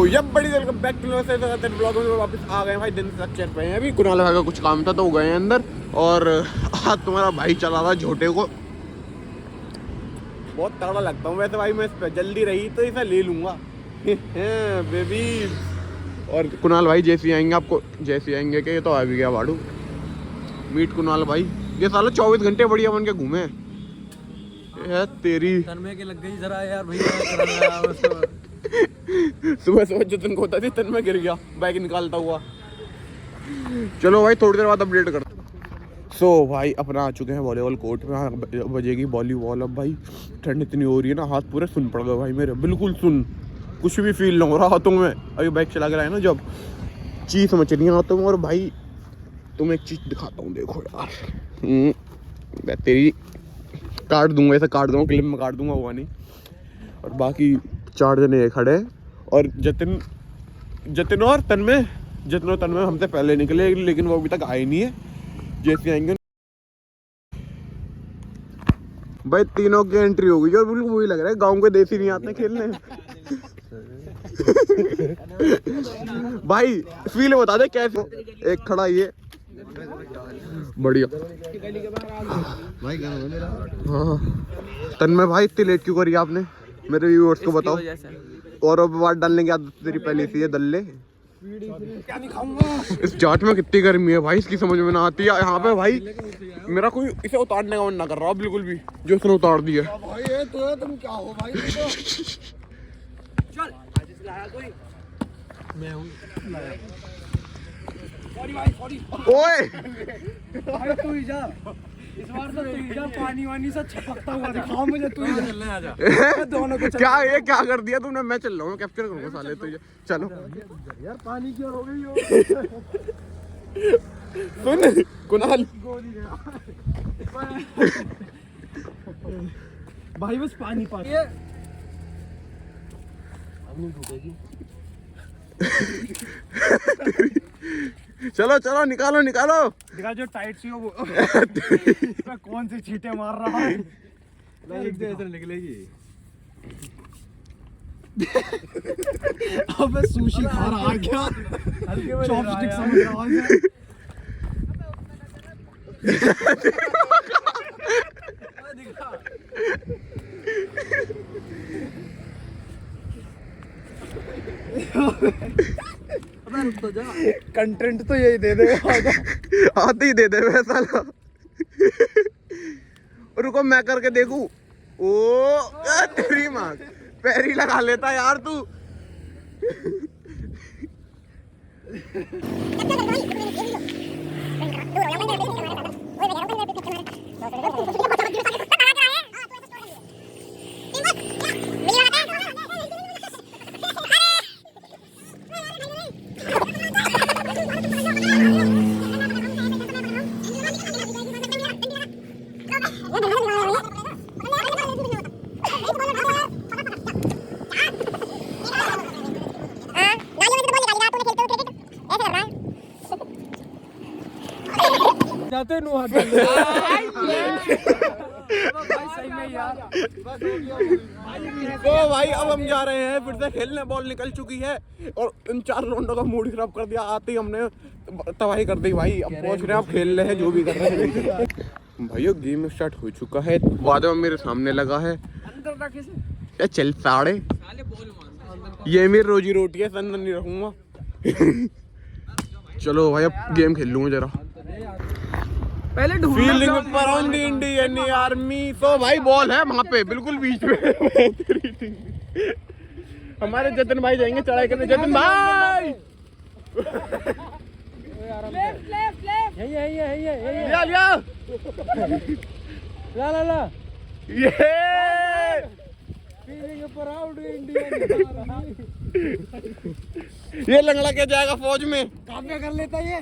ये बड़ी welcome back to blog में वापस आ गए भाई। दिन तक चल रहे हैं। अभी कुणाल भाई का कुछ काम था तो वो गए अंदर, और आज तुम्हारा भाई चला रहा झोटे को। बहुत तगड़ा लगता हूँ वैसे भाई मैं इस पर। जल्दी रही तो इसे ले लूँगा बेबी। और कुणाल भाई जैसे आएंगे आपको, जैसे आएंगे कि ये तो आ भी गया बाड़ू। मीट कुणाल भाई, ये साला 24 घंटे बढ़िया बन के घूमे है तेरी। तन्मय के लग गई जरा यार भैया। सुबह सुबह जतन को होता थी, तन्मय गिर गया बाइक निकालता हुआ। चलो भाई थोड़ी देर बाद अपडेट करते। सो भाई अपना आ चुके हैं वॉलीबॉल कोर्ट में। हाँ बजेगी वॉलीबॉल। अब भाई ठंड इतनी हो रही है ना, हाथ पूरे सुन पड़ गए भाई मेरे, बिल्कुल सुन, कुछ भी फील ना हो रहा हाथों में। अभी बाइक चला के लाए ना जब, चीज समझ रही है हाथों में। और भाई तुम्हें एक चीज दिखाता हूँ, देखो यार। मैं तेरी काट दूंगा, ऐसे काट दूंगा, क्लिप में काट दूंगा, हुआ नहीं। और बाकी 4 जने खड़े हैं, और जतिन और तन्मय, जतिन और तन्मय हमसे पहले निकले, लेकिन वो अभी तक आए नहीं है। जैसे आएंगे भाई तीनों की एंट्री हो गई। और बिल्कुल वही लग रहा है गाँव के देसी नहीं आते खेलने। भाई फील बता दे कैसे। एक खड़ा ये बढ़िया भाई। हाँ तन्मय भाई इतनी लेट क्यों करी आपने, मेरे व्यूअर्स को बताओ। और अब बात डालने की आदत तेरी पहले से है दल्ले। इस जाट में कितनी गर्मी है भाई, इसकी समझ में ना आती है। यहाँ पे भाई मेरा कोई इसे उतारने का मन ना कर रहा बिल्कुल भी, जो इसने उतार दिया। भाई ये तो तुम क्या हो भाई। चल कोई मैं हूं। सॉरी भाई सॉरी। ओए भाई तू ही जा इस बार, तो तू ही जा। पानी वानी से छपकता हुआ दिखाओ मुझे। तू ही चलने आ जा दोनों को। क्या ये क्या कर दिया तूने। मैं चल रहा हूँ, कैप्चर करूंगा साले तुझे। चलो यार पानी की ओर हो गई हो। सुन कुणाल भाई बस पानी पानी चलो चलो निकालो निकालो। दिखा जो टाइट सी हो वो। कौन सी छींटे मार रहा है। निकलेगी। अबे सुशी खा रहा है क्या। चॉपस्टिक समझ रहा है। कंटेंट तो यही दे दे। आते ही दे दे वैसा। रुको मैं करके देखूं। ओ तेरी माँ, पैरी लगा लेता यार तू। जाते नु हाथ सही में यार। तो भाई अब हम जा रहे हैं फिर से खेलने। बॉल निकल चुकी है और इन 4 राउंडों का मूड खराब कर दिया। आते ही हमने तबाही कर दी भाई। अब पहुंच रहे हैं, अब खेल रहे हैं जो भी कर रहे हैं। भाइयों गेम स्टार्ट हो चुका है। वादा मेरे सामने लगा है। चल साड़े ये मेरी रोजी रोटी है, सन नहीं रखूंगा। चलो भाई अब गेम खेल लूंगा जरा। पहले फील्डिंग पर ऑन द इंडियन आर्मी। तो भाई बॉल है वहाँ पे बिल्कुल बीच में। हमारे जतिन भाई जाएंगे चढ़ाई करने। जतिन भाई ये लंगड़ा क्या जाएगा फौज में। काफी कर लेता ये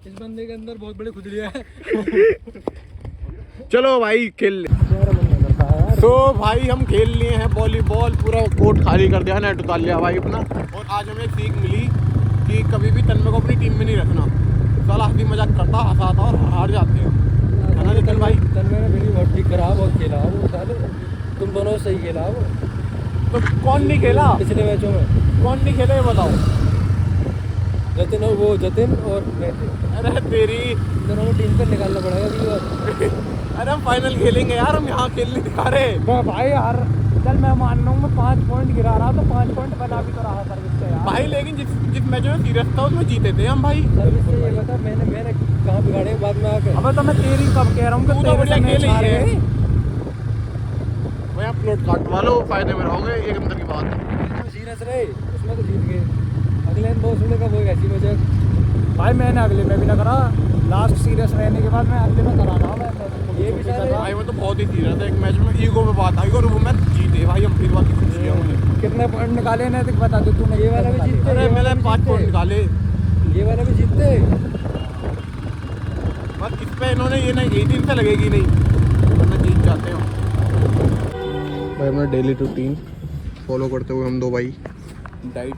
इस बंदे के अंदर बहुत बड़ी खुजलियां है। चलो भाई खेल ले। तो भाई हम खेल लिए हैं वॉलीबॉल, पूरा कोर्ट खाली कर दिया, नेट उतार लिया भाई अपना। और आज हमें सीख मिली कि कभी भी तन्मय को अपनी टीम में नहीं रखना। साला हंसी मजाक करता, हंसाता और हार जाते हैं। है ना नितिन भाई? तन्मय ने मेरी बहुत ठीक करा। सही खेला वो तो कौन नहीं खेला? पिछले मैचों में। कौन नहीं खेला ये बताओ? जतिन और वो जतिन और मैं। अरे तेरी, दोनों को टीम पर निकालना पड़ेगा अगली बार। अरे हम फाइनल खेलेंगे यार, हम यहाँ खेल नहीं दिखा रहे। तो भाई यार चल मैं मान लूँ मैं 5 पॉइंट गिरा रहा तो 5 पॉइंट बना भी तो रहा सर्विस से यार भाई लेकिन जिस मैच में सीरियस था उसमें जीते थे हम भाई। सर्विस से ये बता मैंने कहाँ बिगाड़े बाद में आकर। अबे तो मैं तेरी कब कह रहा हूँ कि तू तो बढ़िया खेल ही है रहे। भाई। आप प्लॉट काटवा लो, फायदे में रहोगे, एक अंदर की बात है। सीरियस रहे उसमें तो जीत गए। अगले दिन बहुत सुने का वो ऐसी मजाक। भाई मैंने अगले में भी ना करा, लास्ट सीरियस रहने के बाद मैं अगले में करा रहा हूँ। ये भी सारे भाई मैं तो बहुत ही सीरियस है, एक मैच में ईगो पे बात आई और वो मैच जीते भाई हम, फिर बात खुश किया उन्हें। कितने पॉइंट निकाले ने देख बता दे तूने। ये वाला भी जीतते। अरे मैंने 5 पॉइंट निकाले। ये वाला भी जीतते। बस इस पे इन्होंने ये नहीं कही थी, इनसे लगेगी नहीं, वरना जीत जाते हो भाई। अपना डेली रूटीन फॉलो करते हुए हम दो भाई डाइट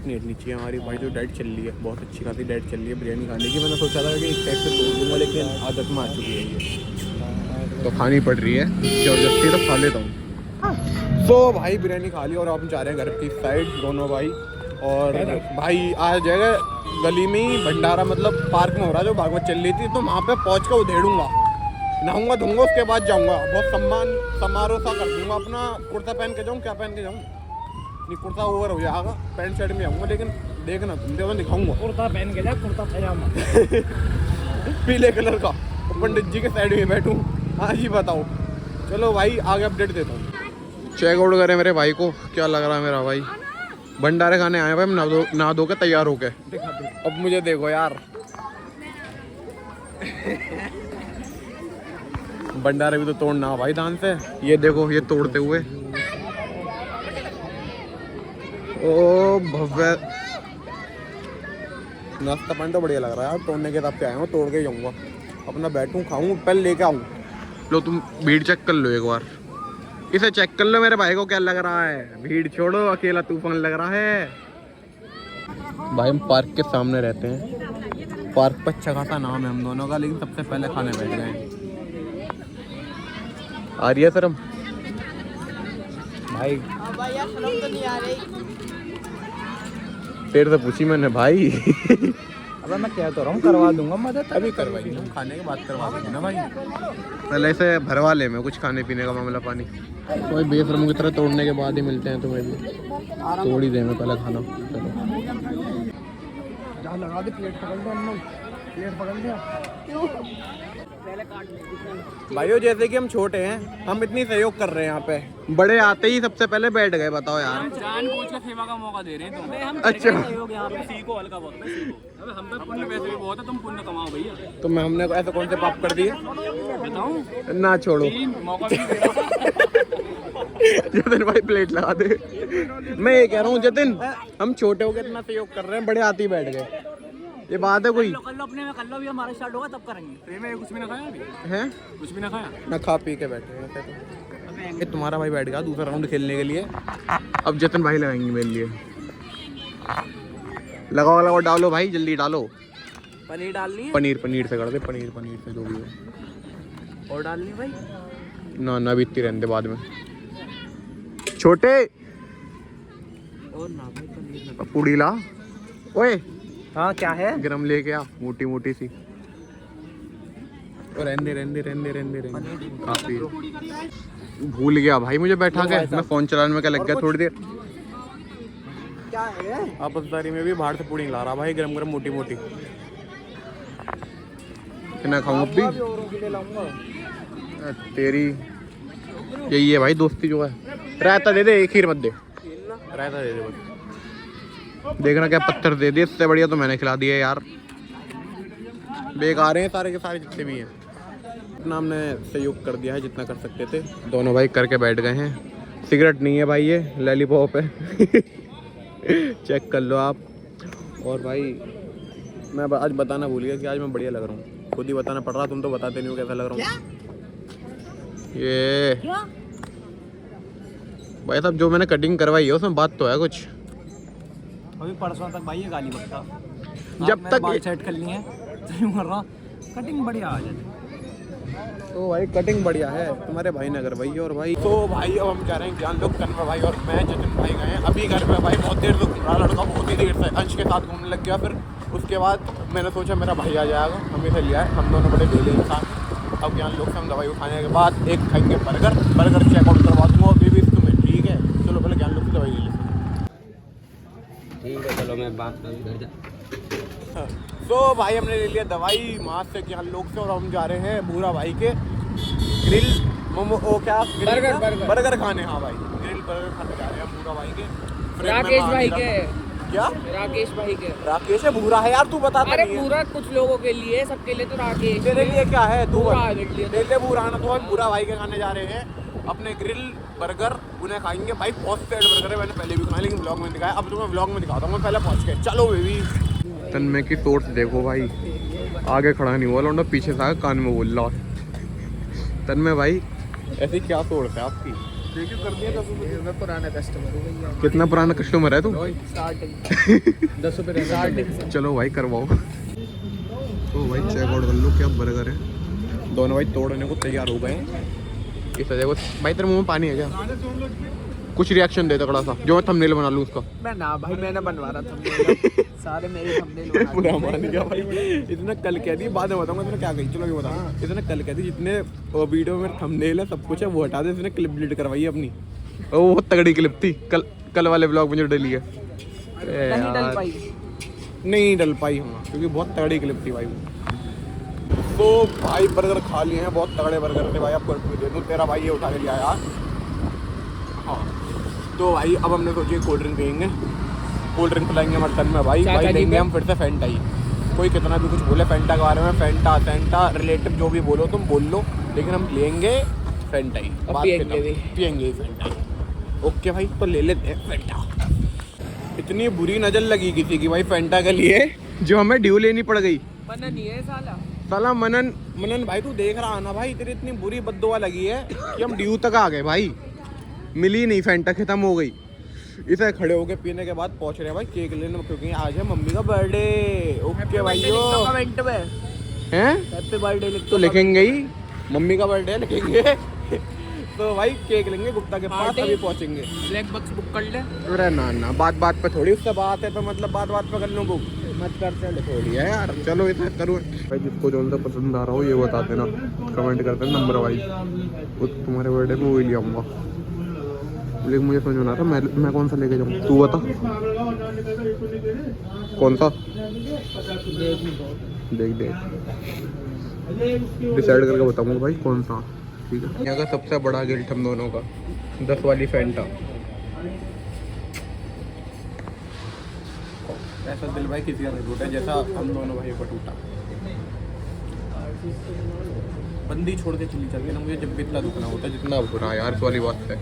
नहीं हटनी चाहिए हमारी भाई। जो डाइट चल रही है बहुत अच्छी खासी डाइट चल रही है बिरयानी खाने की। मैंने सोचा था कि एक टाइप से तोड़ दूंगा लेकिन आदत में आ चुकी है ये, तो खानी पड़ रही है जबरदस्ती, तो खा लेता हूँ। तो भाई बिरयानी खा ली और अब हम जा रहे हैं घर की साइड दोनों भाई। और भाई आज जगह गली में ही भंडारा मतलब पार्क में हो रहा है जो भागवत चल रही थी, तो वहाँ पे पहुँच कर उधेड़ूंगा, नहाऊंगा धोऊंगा, उसके बाद जाऊँगा। बहुत समारोह सा कर दूंगा अपना। कुर्ता पहन के जाऊँ, क्या पहन के जाऊँ? नहीं कुर्ता ओवर हो जाएगा, पैंट शर्ट में आऊँगा, लेकिन देखना तुम देखो दिखाऊंगा। कुर्ता पहन के जा, कुर्ता पजामा पीले कलर का, और पंडित जी के साइड में बैठूँ। हाँ जी बताओ। चलो भाई आगे अपडेट देता हूँ। चेकआउट करें मेरे भाई को, क्या लग रहा है मेरा भाई। भंडारे खाने आए भाई, नहा धो के तैयार हो के। अब मुझे देखो यार भंडारे भी तो तोड़ना भाई दान से। ये देखो ये तोड़ते हुए, ओ भव्य नाश्ता पानी तो बढ़िया लग रहा है यार। तोड़ने के हिसाब से आया हूँ, तोड़ के जाऊँगा अपना, बैठूँ खाऊँ, पहले लेके आऊँ। लो तुम भीड़ चेक कर लो एक बार, इसे चेक कर लो मेरे भाई को क्या लग रहा है। भीड़ छोड़ो, अकेला तूफान लग रहा है भाई। हम पार्क के सामने रहते हैं, पार्क पर अच्छा खासा नाम है हम दोनों का, लेकिन सबसे पहले खाने बैठ गए। आ रही है सर हम भाई। यार शर्म तो नहीं आ रही। तेरे से पूछी मैंने भाई। अबे मैं कह तो रहा हूँ करवा दूंगा मदद। अभी करवाएंगे हम, खाने के बाद करवा देंगे ना भाई। पहले से भरवा ले मैं कुछ खाने पीने का मामला पानी। कोई बेशर्मों की तरह तोड़ने के बाद ही मिलते हैं तुम्हें भी, तोड़ ही दे मैं पहले खाना। चलो जहाँ लगा दे, प्लेट पकड़ दे, हम लोग प्लेट पकड़ दिया। भाइयों जैसे कि हम छोटे हैं, हम इतनी सहयोग कर रहे हैं यहाँ पे, बड़े आते ही सबसे पहले बैठ गए। बताओ यार, जानबूझ के सेवा का मौका दे रहे हैं तुम्हें। हम अच्छा सीखो हल्का बहुत में सीखो। अबे हम पे पुण्य वैसे भी बहुत है, तुम पुण्य कमाओ भैया। तो मैं हमने ऐसे कौन से पाप कर दिए? बताऊं ना छोड़ो 3 मौका भी दे दो। जतिन भाई प्लेट लगा दे। मैं ये कह रहा हूँ जतिन, हम छोटे हो गए इतना सहयोग कर रहे हैं, बड़े आते ही बैठ गए, ये बात है कोई? कर लो अपने में, कर लो भी हमारा स्टार्ट होगा तब करेंगे। में कुछ भी ना खाया अभी, हैं कुछ भी ना खाया ना खा पी के बैठे हैं। ये तुम्हारा भाई बैठ गया दूसरा राउंड खेलने के लिए। अब जतिन भाई लगाएंगे मेरे लिए। लगाओ डालो भाई, जल्दी डालो। पनीर डालनी है, पनीर से कर दे, पनीर से जो भी हो। और डालनी है भाई। ना भी इतनी रहने दे बाद में छोटे। और ना भाई पनीर पूड़ी ला ओए, हाँ क्या है? गरम लेके आ, मोटी मोटी सी। और रहने काफी। भूल गया भाई मुझे बैठा के, मैं फोन चलाने में क्या लग गया थोड़ी देर। क्या है? आपसदारी में भी बाहर से पूड़ी ला रहा भाई, गरम गरम मोटी मोटी। कितना खाऊं अब भी? औरों के लिए लाऊंगा। तेरी यही है भाई दोस्ती जो है। रायता दे दे, एक खीर मत दे, रायता दे दे बस। देखना क्या पत्थर दे दे, इससे बढ़िया तो मैंने खिला दिया यार। बेकार हैं सारे के सारे जितने भी हैं। इतना हमने सहयोग कर दिया है जितना कर सकते थे। दोनों भाई करके बैठ गए हैं। सिगरेट नहीं है भाई, ये लॉलीपॉप है। चेक कर लो आप। और भाई मैं आज बताना भूल गया कि आज मैं बढ़िया लग रहा हूँ, खुद ही बताना पड़ रहा, तुम तो बताते नहीं हो कैसा लग रहा हूँ। ये भाई साहब जो मैंने कटिंग करवाई है उसमें बात तो है कुछ। अभी परसों तक भाई ये गाली बकता। जब तक बाल सेट कर लिए हैं तो मर रहा, कटिंग बढ़िया आ जाती। तो भाई कटिंग बढ़िया है तुम्हारे भाई नगर भाई। और भाई तो भाई अब हम जा रहे हैं ज्ञान लोग तन्मय भाई और मैं जतिन भाई गए हैं अभी घर पे। भाई बहुत देर से घूम रहा लड़का, बहुत ही देर से अंश के साथ घूमने लग गया। फिर उसके बाद मैंने सोचा मेरा भाई आ जाएगा, हमें से लिया है। हम दोनों बड़े बेले इंसान हैं। अब ज्ञान लोग से हम दवाई खाने के बाद एक खाएंगे बर्गर चेकआउट करवा दूँगा और बेबी तुम्हें। ठीक है चलो पहले ज्ञान लोग से दवाई ले लेते हैं। ठीक है चलो मैं बात करूँ घर जा। तो भाई हमने ले लिया दवाई माँ से ज्ञान लोग से और हम जा रहे हैं भूरा भाई के ग्रिल मोमो ओ क्या बर्गर खाने। हाँ भाई ग्रिल बर्गर खाने जा रहे हैं भूरा भाई के। राकेश भाई के। क्या राकेश भाई के। राकेश है भूरा है यार, तू बता। अरे पूरा कुछ लोगों के लिए, सबके लिए तो राकेश। तेरे लिए क्या है तू भूरा बता। मेरे लिए। तेरे लिए भूरा ना, तो हम भूरा भाई के खाने जा रहे हैं अपने ग्रिल बर्गर। उन्हें खाएंगे भाई, बहुत सेट बर्गर है, मैंने पहले भी खाया लेकिन ब्लॉग में दिखाया। अब तुम्हें ब्लॉग में दिखाता हूँ मैं, पहले पहुँच के। चलो बेबी तन्मय की सोर्स देखो भाई, आगे खड़ा नहीं हुआ लौंडा, पीछे से आगे कान में बोल रहा है। तन्मय भाई ऐसी क्या सोर्स है आपकी? कर दिया मैं पुराना कस्टमर हूँ भैया। कितना पुराना कस्टमर है तू? स्टार्टिंग 10 रुपये स्टार्टिंग। चलो भाई करवाओ। तो भाई चेकआउट कर लो क्या बर्गर है। दोनों भाई तोड़ने को तैयार हो गए हैं। इस वजह को भाई तेरे मुंह में पानी है क्या? कुछ रिएक्शन दे तगड़ा सा जो मैं थंबनेल बना लूँ उसका। मैं ना भाई मैंने बनवा रहा था सारे मेरे थंबनेल पूरा मान गया भाई। इसने कल कह दी, बाद में बताऊंगा इसने क्या कही। चलो ये बता, इसने कल कह दी जितने वीडियो में थंबनेल है सब कुछ है वो हटा दे। इसने क्लिप डिलीट करवाई है अपनी, वो बहुत तगड़ी क्लिप थी कल वाले ब्लॉग में जो डली है। नहीं डल पाई। नहीं डल पाई हाँ, क्योंकि बहुत तगड़ी क्लिप थी भाई वो। तो भाई बर्गर खा लिए हैं, बहुत तगड़े बर्गर थे भाई। आपको दे दूँ, तेरा भाई ये उठा के लिया यार। हाँ तो भाई अब हमने सोची कोल्ड ड्रिंक पियेंगे, कोल्ड ड्रिंक पिलाएंगे हमारे तन में भाई। भाई लेंगे हम फिर से फैंटा ही। कोई कितना भी कुछ बोले फैंटा के बारे में, फैंटा सेंटा रिलेटिव जो भी बोलो तुम बोल लो, लेकिन हम लेंगे फैंटा ही। पियेंगे फैंटा ही। ओके भाई तो ले लेते हैं फैंटा। इतनी बुरी नजर लगी किसी की भाई फैंटा के लिए जो हमें ड्यू लेनी पड़ गई। मनन नहीं है साला मनन भाई तू देख रहा है ना भाई, तेरी इतनी बुरी बद्दुआ लगी है कि हम ड्यू तक आ गए भाई। मिली नहीं, फैंटा खत्म हो गई। इसे खड़े होके पीने के बाद पहुंच रहे हैं भाई केक लेने, क्योंकि आज है मम्मी का बर्थडे। ओके भाइयों कमेंट में हैं हैप्पी बर्थडे लिख तो लिखेंगे ही, मम्मी का बर्थडे लिखेंगे। तो भाई केक लेंगे गुप्ता के पास, अभी पहुंचेंगे। ब्लैक बॉक्स बुक कर ले। अरे ना बात पे थोड़ी उससे बात है, तो मतलब बात पे कर लूँ बुक मत कर चले थोड़ी है यार। चलो इतना करूँ भाई, जिसको जो सा पसंद आ रहा हो ये बता देना, कमेंट करते हैं नंबर वाइज। वो तुम्हारे बर्थडे में वही ले आऊँगा, लेकिन मुझे समझ में आ रहा मैं कौन सा लेके जाऊँ, तू बता कौन सा। देख डिसाइड करके बताऊँगा भाई कौन सा। ठीक है, यहाँ का सबसे बड़ा गिल्ट हम दोनों का 10 वाली फैंटा। ऐसा दिल भाई किसी का नहीं टूटा जैसा हम दोनों भाई को टूटा। बंदी छोड़ के चली जाती है ना, मुझे जब भी इतना दुखना होता है जितना बुरा यार इस वाली बात है।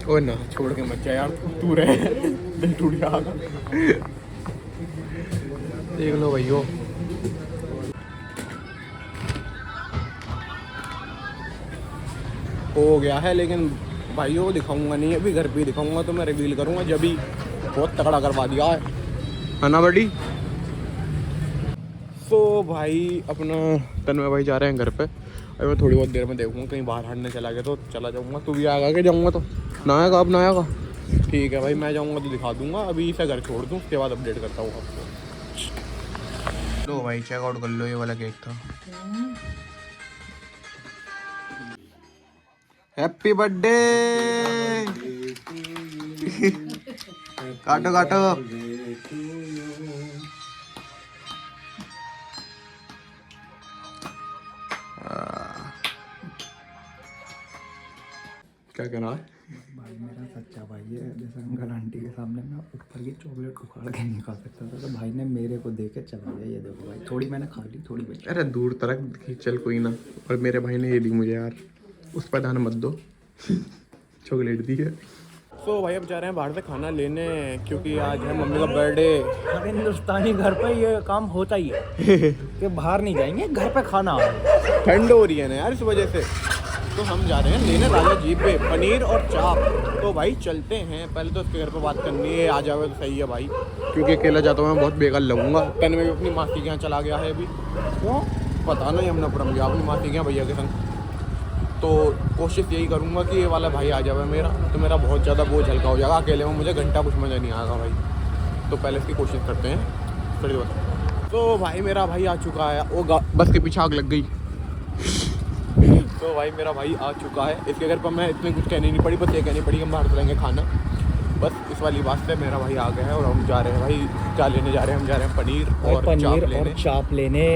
ओ ना छोड़ के मत जा यार, तू रहे दिल टूट गया। देख लो भैया हो गया है, लेकिन भाइयों को दिखाऊंगा नहीं, अभी घर पे दिखाऊंगा तो मैं रिवील करूंगा जब भी। बहुत तगड़ा करवा दिया है ना बड़ी। तो भाई अपना तन्मय भाई जा रहे हैं घर पे। अभी मैं थोड़ी बहुत देर में देखूंगा, कहीं बाहर हारने चला गया तो चला जाऊंगा। तू भी आएगा के जाऊंगा तो ना आएगा, अब ना आएगा ठीक है भाई, मैं जाऊंगा तो दिखा दूंगा। अभी इसे घर छोड़ दूँ, उसके बाद अपडेट करता हूँ आपको। तो भाई चेकआउट कर लो, ये वाला केक था। हैप्पी बर्थडे काटो काटो। क्या कहना है भाई? मेरा सच्चा भाई है, जैसे अंकल आंटी के सामने मैं ऊपर की चॉकलेट उखाड़ के नहीं खा सकता था, तो भाई ने मेरे को दे के चला गया। ये देखो भाई, थोड़ी मैंने खा ली, थोड़ी बची। अरे दूर तक चल कोई ना। और मेरे भाई ने ये दी मुझे यार, उस पर ध्यान मत दो। चॉकलेट दी है। तो भाई अब जा रहे हैं बाहर से खाना लेने, क्योंकि आज है मम्मी का बर्थडे। हर हिंदुस्तानी घर पे ये काम होता ही है कि बाहर नहीं जाएंगे, घर पे खाना। ठंड हो रही है ना यार इस वजह से। तो हम जा रहे हैं लेने राजा जी पे पनीर और चाप। तो भाई चलते हैं, पहले तो उसके घर पे बात करनी है, आ जाओगे तो सही है भाई, क्योंकि अकेला जाता हूँ मैं बहुत बेकार लगूंगा। तन में भी अपनी मासी के यहाँ चला गया है अभी। क्यों पता नहीं यमुनापुरम गया अपनी मासी के भैया के संग। तो कोशिश यही करूँगा कि ये वाला भाई आ जाए मेरा, तो मेरा बहुत ज़्यादा बोझ हल्का हो जाएगा। अकेले में मुझे घंटा कुछ मज़ा नहीं आएगा भाई। तो पहले इसकी कोशिश करते हैं, फिर बताओ। तो भाई मेरा भाई आ चुका है, वो बस के पीछे आग लग गई। तो भाई मेरा भाई आ चुका है, इसके घर पर मैं इतनी कुछ कहनी नहीं पड़ी, बस ये कहनी पड़ी हम बाहर चलेंगे खाना, बस इस वाली बात से मेरा भाई आ गया है। और हम जा रहे हैं भाई, क्या लेने जा रहे हैं? हम जा रहे हैं पनीर और चाप लेने।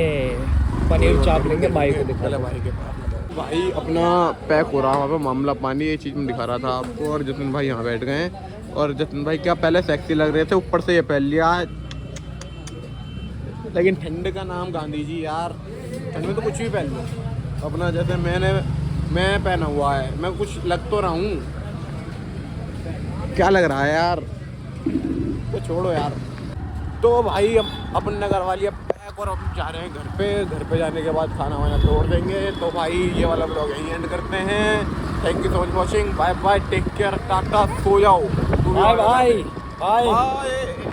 पनीर चाप लेंगे भाई को दिखा पहले भाई के पास। भाई अपना पैक हो रहा है वहाँ पे मामला पानी, ये चीज़ में दिखा रहा था आपको। और जतिन भाई यहाँ बैठ गए हैं, और जतिन भाई क्या पहले सेक्सी लग रहे थे, ऊपर से ये पहन लिया। लेकिन ठंड का नाम गांधी जी यार, ठंड में तो कुछ भी पहन लो अपना। जैसे मैं पहना हुआ है, मैं कुछ लग तो रहा हूँ, क्या लग रहा है यार, तो छोड़ो यार। तो भाई अपन नगर वाली अब पैक, और हम जा रहे हैं घर पे जाने के बाद खाना वाना तोड़ देंगे। तो भाई ये वाला ब्लॉग यहीं एंड करते हैं। Thank you so much watching, bye bye, take care, tata, सो जाओ, बाय बाय बाय।